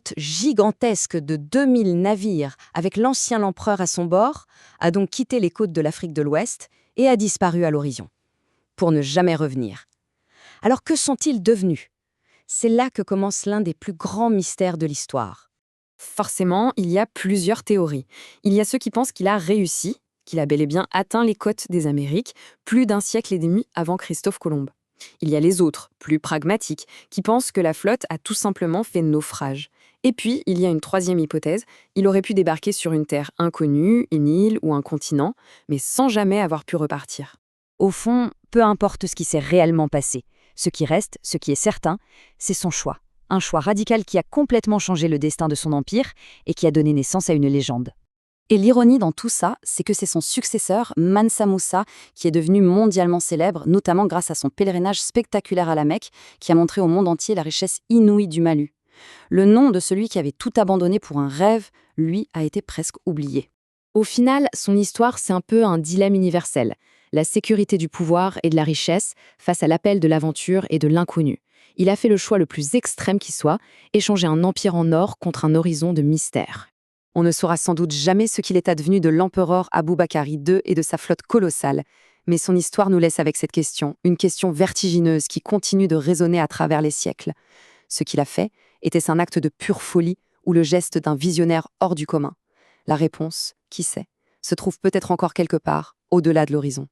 flotte gigantesque de 2000 navires avec l'ancien empereur à son bord a donc quitté les côtes de l'Afrique de l'Ouest et a disparu à l'horizon, pour ne jamais revenir. Alors que sont-ils devenus? C'est là que commence l'un des plus grands mystères de l'histoire. Forcément, il y a plusieurs théories. Il y a ceux qui pensent qu'il a réussi, qu'il a bel et bien atteint les côtes des Amériques, plus d'un siècle et demi avant Christophe Colomb. Il y a les autres, plus pragmatiques, qui pensent que la flotte a tout simplement fait naufrage. Et puis, il y a une troisième hypothèse, il aurait pu débarquer sur une terre inconnue, une île ou un continent, mais sans jamais avoir pu repartir. Au fond, peu importe ce qui s'est réellement passé. Ce qui reste, ce qui est certain, c'est son choix. Un choix radical qui a complètement changé le destin de son empire et qui a donné naissance à une légende. Et l'ironie dans tout ça, c'est que c'est son successeur, Mansa Moussa, qui est devenu mondialement célèbre, notamment grâce à son pèlerinage spectaculaire à la Mecque, qui a montré au monde entier la richesse inouïe du Mali. Le nom de celui qui avait tout abandonné pour un rêve, lui, a été presque oublié. Au final, son histoire, c'est un peu un dilemme universel. La sécurité du pouvoir et de la richesse face à l'appel de l'aventure et de l'inconnu. Il a fait le choix le plus extrême qui soit, échanger un empire en or contre un horizon de mystère. On ne saura sans doute jamais ce qu'il est advenu de l'empereur Aboubakari II et de sa flotte colossale, mais son histoire nous laisse avec cette question, une question vertigineuse qui continue de résonner à travers les siècles. Ce qu'il a fait, était-ce un acte de pure folie ou le geste d'un visionnaire hors du commun? La réponse, qui sait, se trouve peut-être encore quelque part, au-delà de l'horizon.